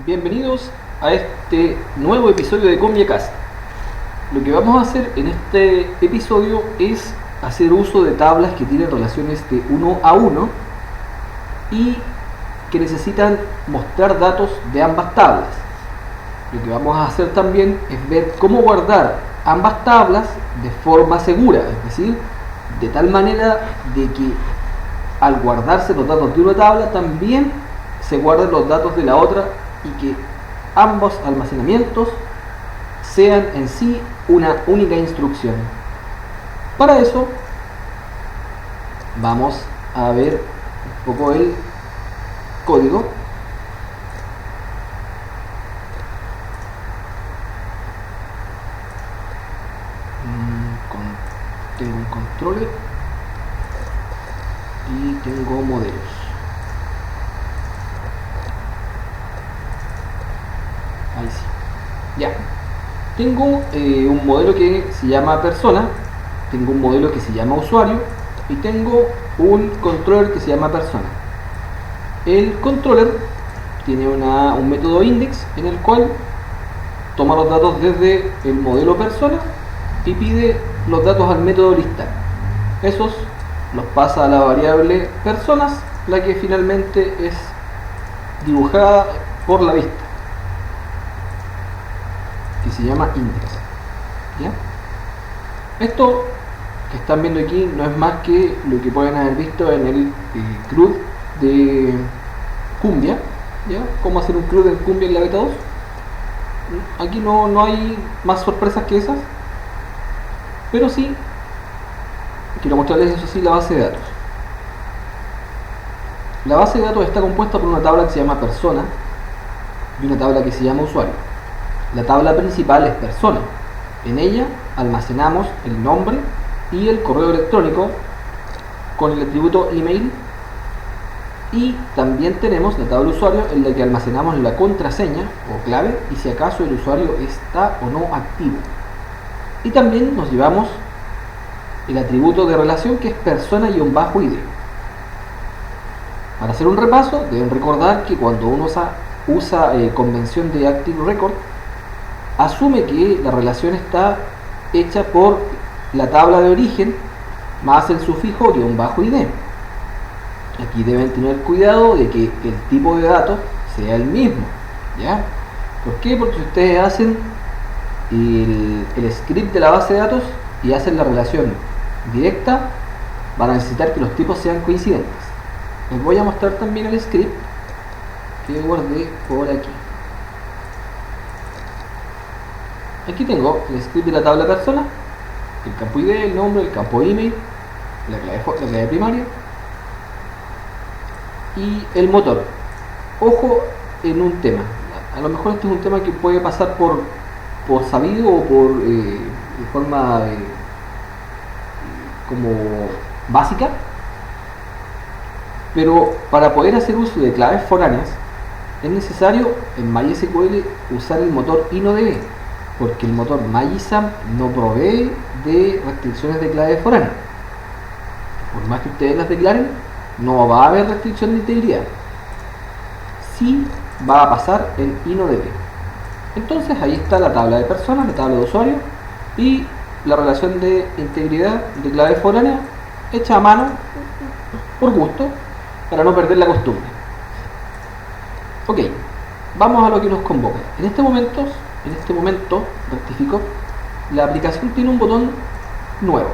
Bienvenidos a este nuevo episodio de CombiaCast. Lo que vamos a hacer en este episodio es hacer uso de tablas que tienen relaciones de 1 a 1 y que necesitan mostrar datos de ambas tablas. Lo que vamos a hacer también es ver cómo guardar ambas tablas de forma segura, es decir, de tal manera de que al guardarse los datos de una tabla también se guarden los datos de la otra y que ambos almacenamientos sean en sí una única instrucción. Para eso vamos a ver un poco el código. Tengo un controller y tengo modelos. Ahí sí. Ya. Tengo un modelo que se llama persona, tengo un modelo que se llama usuario y tengo un controller que se llama persona. El controller tiene un método index en el cual toma los datos desde el modelo persona y pide los datos al método listar. Esos los pasa a la variable personas, la que finalmente es dibujada por la vista, que se llama index. ¿Ya? Esto que están viendo aquí no es más que lo que pueden haber visto en el CRUD de Cumbia. ¿Ya? Cómo hacer un CRUD en Cumbia en la beta 2. Aquí no hay más sorpresas que esas, pero sí quiero mostrarles, eso sí, la base de datos. La base de datos está compuesta por una tabla que se llama persona y una tabla que se llama usuario. La tabla principal es persona. En ella almacenamos el nombre y el correo electrónico con el atributo email, y también tenemos la tabla usuario en la que almacenamos la contraseña o clave y si acaso el usuario está o no activo. Y también nos llevamos el atributo de relación que es persona-id. Para hacer un repaso, deben recordar que cuando uno usa convención de Active Record, asume que la relación está hecha por la tabla de origen más el sufijo -id. Aquí deben tener cuidado de que el tipo de datos sea el mismo, ¿ya? ¿Por qué? Porque si ustedes hacen el script de la base de datos y hacen la relación directa, van a necesitar que los tipos sean coincidentes. Les voy a mostrar también el script que guardé por aquí. Aquí tengo el script de la tabla persona, el campo ID, el nombre, el campo email, la clave primaria y el motor. Ojo en un tema, a lo mejor este es un tema que puede pasar por sabido o por de forma como básica, pero para poder hacer uso de claves foráneas es necesario en MySQL usar el motor InnoDB, porque el motor MyISAM no provee de restricciones de clave foránea. Por más que ustedes las declaren, no va a haber restricción de integridad. Sí va a pasar en InnoDB. Entonces ahí está la tabla de personas, la tabla de usuario y la relación de integridad de clave foránea hecha a mano por gusto, para no perder la costumbre. Ok, vamos a lo que nos convoca. En este momento, rectifico, la aplicación tiene un botón nuevo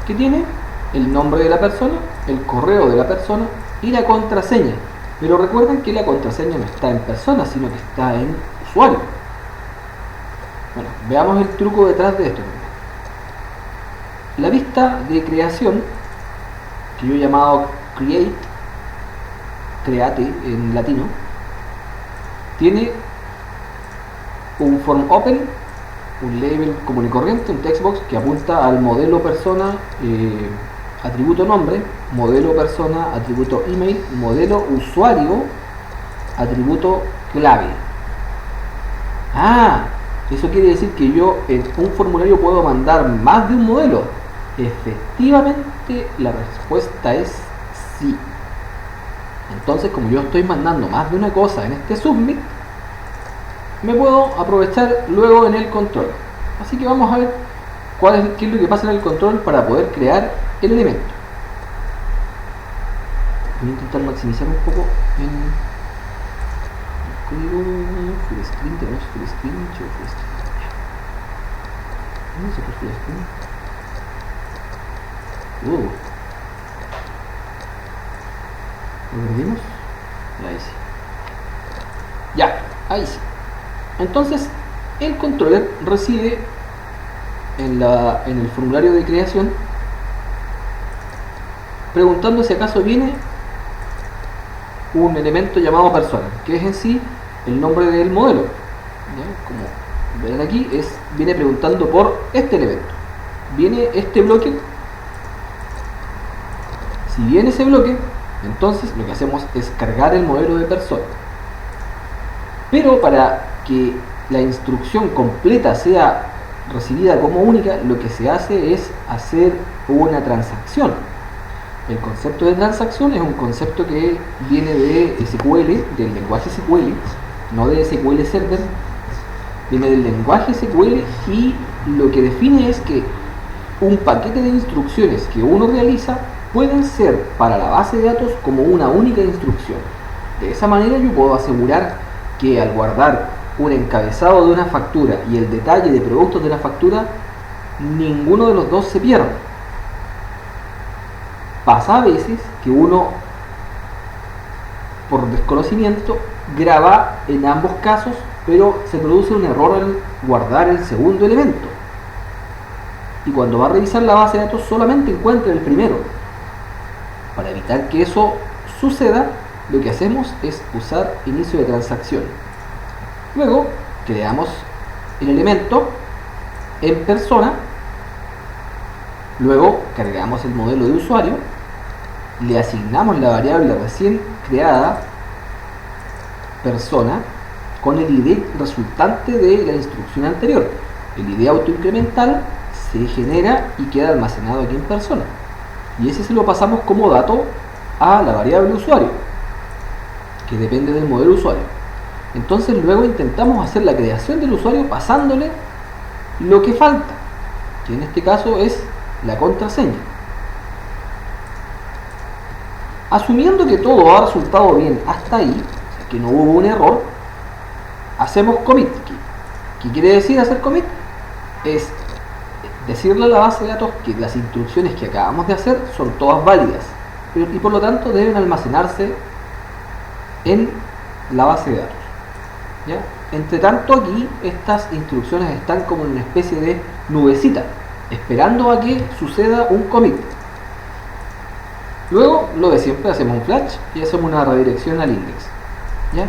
que tiene el nombre de la persona, el correo de la persona y la contraseña. Pero recuerden que la contraseña no está en persona, sino que está en usuario. Bueno, veamos el truco detrás de esto. La vista de creación, que yo he llamado create en latino, tiene un form open, un label común y corriente, un textbox que apunta al modelo persona, atributo nombre, modelo persona, atributo email, modelo usuario, atributo clave. Eso quiere decir que yo en un formulario puedo mandar más de un modelo. Efectivamente, la respuesta es sí. Entonces, como yo estoy mandando más de una cosa en este submit, me puedo aprovechar luego en el control. Así que vamos a ver qué es lo que pasa en el control para poder crear el elemento. Voy a intentar maximizar un poco el código. Full screen, tenemos full screen, full screen. ¿Dónde se full screen? ¿Lo perdimos? Ahí sí. Ya, ahí sí. Entonces, el controller recibe en el formulario de creación preguntando si acaso viene un elemento llamado persona, que es en sí el nombre del modelo. ¿Ya? Como verán aquí, viene preguntando por este elemento. Viene este bloque. Si viene ese bloque, entonces lo que hacemos es cargar el modelo de persona. Pero para que la instrucción completa sea recibida como única, lo que se hace es hacer una transacción. El concepto de transacción es un concepto que viene de SQL, del lenguaje SQL, no de SQL Server, viene del lenguaje SQL, y lo que define es que un paquete de instrucciones que uno realiza pueden ser para la base de datos como una única instrucción. De esa manera yo puedo asegurar que al guardar un encabezado de una factura y el detalle de productos de la factura, ninguno de los dos se pierde. Pasa a veces que uno, por desconocimiento, graba en ambos casos, pero se produce un error al guardar el segundo elemento. Y cuando va a revisar la base de datos solamente encuentra el primero. Para evitar que eso suceda, lo que hacemos es usar inicio de transacción. Luego creamos el elemento en persona, luego cargamos el modelo de usuario, le asignamos la variable recién creada persona con el ID resultante de la instrucción anterior. El ID autoincremental se genera y queda almacenado aquí en persona, y ese se lo pasamos como dato a la variable usuario, que depende del modelo usuario. Entonces luego intentamos hacer la creación del usuario pasándole lo que falta, que en este caso es la contraseña. Asumiendo que todo ha resultado bien hasta ahí, o sea, que no hubo un error, hacemos commit. ¿Qué quiere decir hacer commit? Es decirle a la base de datos que las instrucciones que acabamos de hacer son todas válidas, y por lo tanto deben almacenarse en la base de datos. ¿Ya? Entre tanto, aquí estas instrucciones están como en una especie de nubecita, esperando a que suceda un commit. Luego, lo de siempre, hacemos un flash y hacemos una redirección al index. ¿Ya?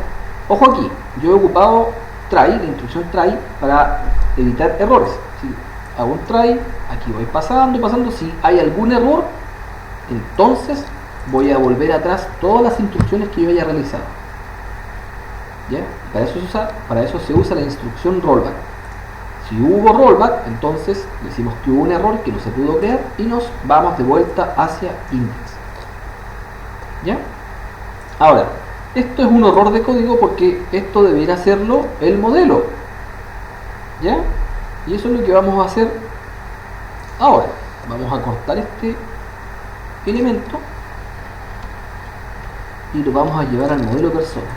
Ojo aquí, yo he ocupado try, la instrucción try, para evitar errores. Si hago un try, aquí voy pasando, si hay algún error, entonces voy a volver atrás todas las instrucciones que yo haya realizado. ¿Ya? Para eso se usa la instrucción rollback. Si hubo rollback, entonces decimos que hubo un error que no se pudo crear y nos vamos de vuelta hacia index. ¿Ya? Ahora, esto es un error de código porque esto debería hacerlo el modelo. ¿Ya? Y eso es lo que vamos a hacer ahora. Vamos a cortar este elemento y lo vamos a llevar al modelo persona.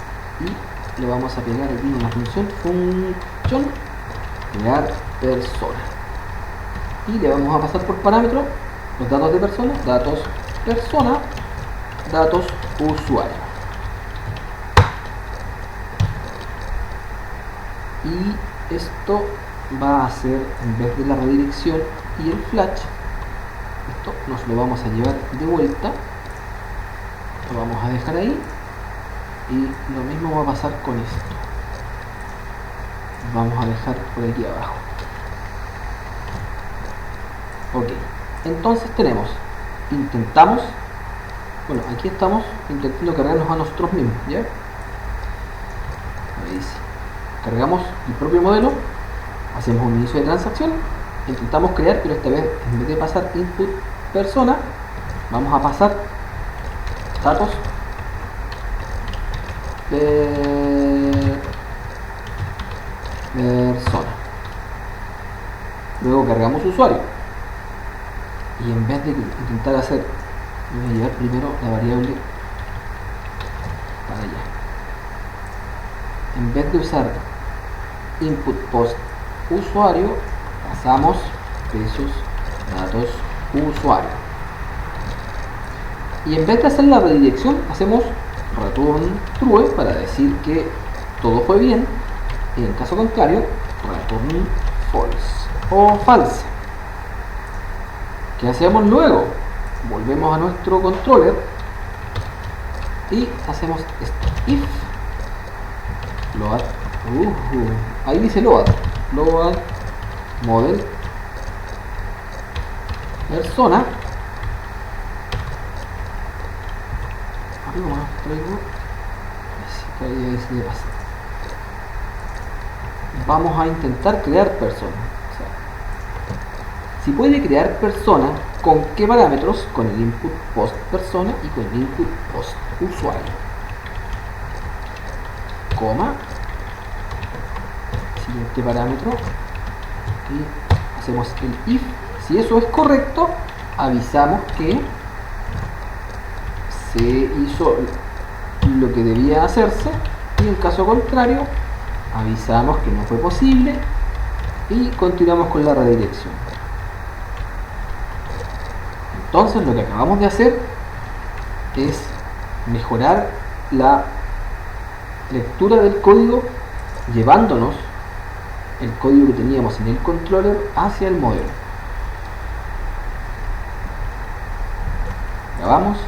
Y lo vamos a pegar aquí en la función crear persona. Y le vamos a pasar por parámetro los datos de persona, datos usuario. Y esto va a ser, en vez de la redirección y el flash, esto nos lo vamos a llevar de vuelta, lo vamos a dejar ahí, y lo mismo va a pasar con esto. Vamos a dejar por aquí abajo. Ok, entonces intentamos, bueno, aquí estamos intentando cargarnos a nosotros mismos, ¿ya? Ahí dice, cargamos el propio modelo, hacemos un inicio de transacción, intentamos crear, pero esta vez en vez de pasar input persona, vamos a pasar datos persona. Luego cargamos usuario. Y en vez de intentar hacer, voy a llevar primero la variable para allá. En vez de usar input post usuario, pasamos esos datos usuario. Y en vez de hacer la redirección, hacemos return true para decir que todo fue bien. Y en caso contrario, return false o false. ¿Qué hacemos luego? Volvemos a nuestro controller y hacemos esto. If load, ahí dice load model persona. Vamos a intentar crear persona. O sea, si puede crear persona, ¿con qué parámetros? Con el input post persona y con el input post usuario. Coma. Siguiente parámetro. Y hacemos el if. Si eso es correcto, avisamos que se hizo lo que debía hacerse, y en caso contrario avisamos que no fue posible y continuamos con la redirección. Entonces lo que acabamos de hacer es mejorar la lectura del código, llevándonos el código que teníamos en el controller hacia el modelo. ¿Grabamos?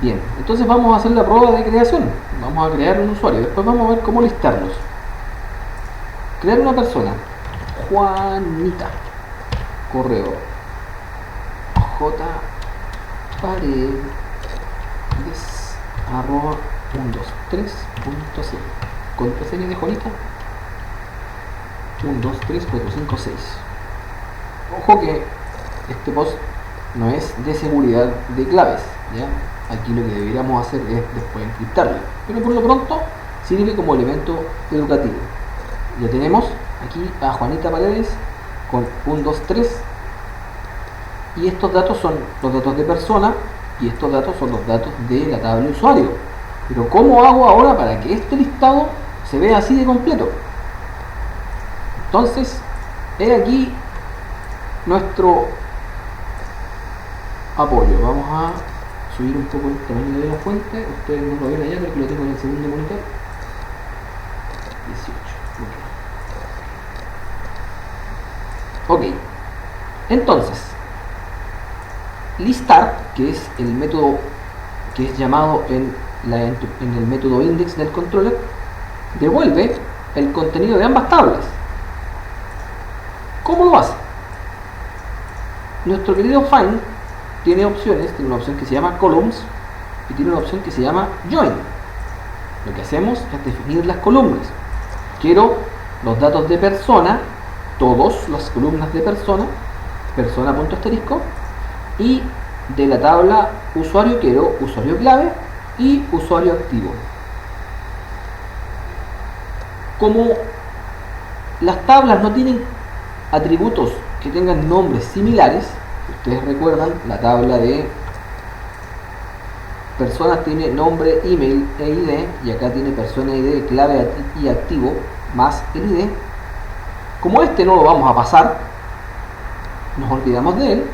Bien, entonces vamos a hacer la prueba de creación. Vamos a crear un usuario, después vamos a ver cómo listarlos. Crear una persona, Juanita, correo jparedes @123.c, contraseña de Juanita 123456. Ojo que este post no es de seguridad de claves, ¿ya? Aquí lo que deberíamos hacer es después encriptarlo, pero por lo pronto sirve como elemento educativo. Ya tenemos aquí a Juanita Paredes con 123, y estos datos son los datos de persona y estos datos son los datos de la tabla de usuario. Pero ¿cómo hago ahora para que este listado se vea así de completo? Entonces, he aquí nuestro apoyo. Vamos a subir un poco el tamaño de la fuente. Ustedes no lo ven allá porque lo tengo en el segundo monitor. 18. Ok. Entonces, listar, que es el método que es llamado en el método index del controller, devuelve el contenido de ambas tablas. ¿Cómo lo hace? Nuestro querido find tiene opciones, tiene una opción que se llama columns y tiene una opción que se llama join. Lo que hacemos es definir las columnas. Quiero los datos de persona, todas las columnas de persona, persona.asterisco, y de la tabla usuario quiero usuario clave y usuario activo. Como las tablas no tienen atributos que tengan nombres similares, ustedes recuerdan, la tabla de personas tiene nombre, email e ID, y acá tiene persona ID, clave y activo más el ID. Como este no lo vamos a pasar, nos olvidamos de él.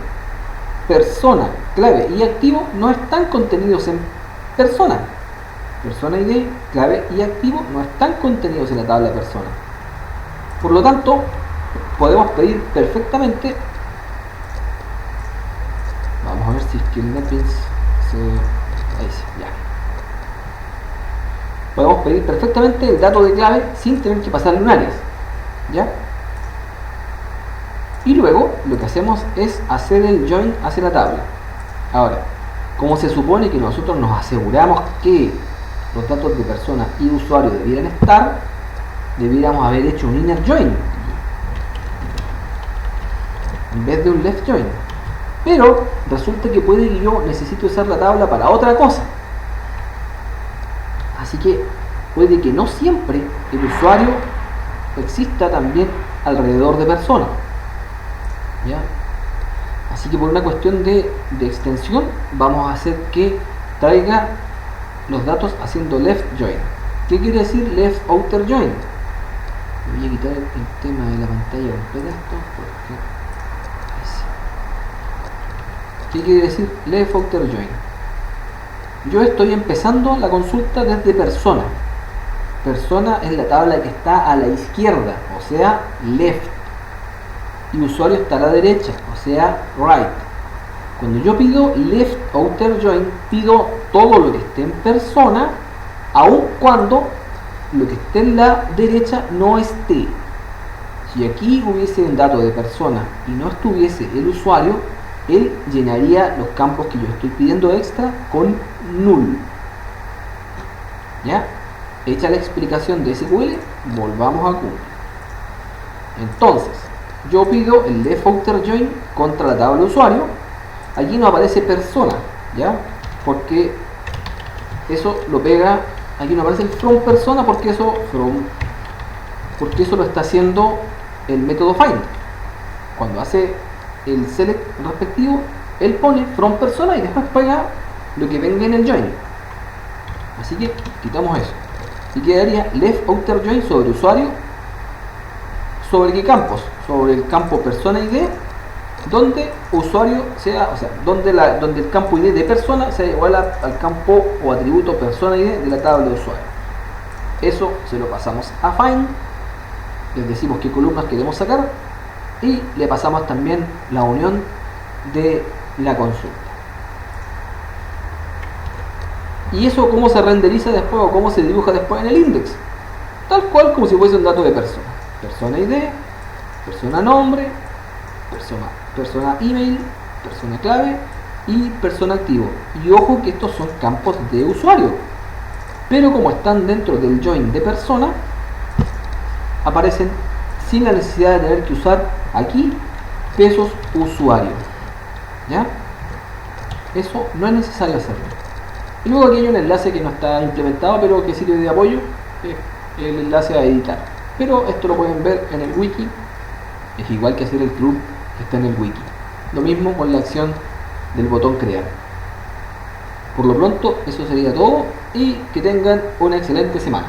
Persona, clave y activo no están contenidos en persona. Persona ID, clave y activo no están contenidos en la tabla persona. Por lo tanto, podemos pedir perfectamente, vamos a ver si es que el NetBeans ahí sí, ya. Podemos pedir perfectamente el dato de clave sin tener que pasarle un alias, ¿ya? Y luego lo que hacemos es hacer el join hacia la tabla. Ahora, como se supone que nosotros nos aseguramos que los datos de persona y usuario debieran estar, debiéramos haber hecho un inner join en vez de un left join. Pero resulta que puede que yo necesite usar la tabla para otra cosa. Así que puede que no siempre el usuario exista también alrededor de personas, ¿ya? Así que por una cuestión de extensión vamos a hacer que traiga los datos haciendo left join. ¿Qué quiere decir left outer join? Voy a quitar el tema de la pantalla completa esto porque... ¿Qué quiere decir left outer join? Yo estoy empezando la consulta desde persona. Persona es la tabla que está a la izquierda, o sea, left. Y usuario está a la derecha, o sea, right. Cuando yo pido left outer join, pido todo lo que esté en persona, aun cuando lo que esté en la derecha no esté. Si aquí hubiese un dato de persona y no estuviese el usuario, él llenaría los campos que yo estoy pidiendo extra con null. ¿Ya? Hecha la explicación de SQL, volvamos a Google. Entonces, yo pido el left outer join contra la tabla de usuario. Aquí no aparece persona, ¿ya? Porque eso lo pega, aquí no aparece el from persona porque eso lo está haciendo el método find. Cuando hace el select respectivo, él pone from persona y después pega lo que venga en el join. Así que quitamos eso y quedaría left outer join sobre usuario. ¿Sobre qué campos? Sobre el campo persona ID, donde usuario sea, o sea, donde el campo ID de persona sea igual al campo o atributo persona ID de la tabla de usuario. Eso se lo pasamos a find, les decimos qué columnas queremos sacar y le pasamos también la unión de la consulta. ¿Y eso cómo se renderiza después o cómo se dibuja después en el index? Tal cual como si fuese un dato de persona. Persona ID, persona nombre, persona email, persona clave y persona activo. Y ojo que estos son campos de usuario. Pero como están dentro del join de persona, aparecen sin la necesidad de tener que usar aquí pesos usuario. ¿Ya? Eso no es necesario hacerlo. Y luego aquí hay un enlace que no está implementado, pero que sirve de apoyo, el enlace a editar. Pero esto lo pueden ver en el wiki, es igual que hacer el club que está en el wiki. Lo mismo con la acción del botón crear. Por lo pronto, eso sería todo y que tengan una excelente semana.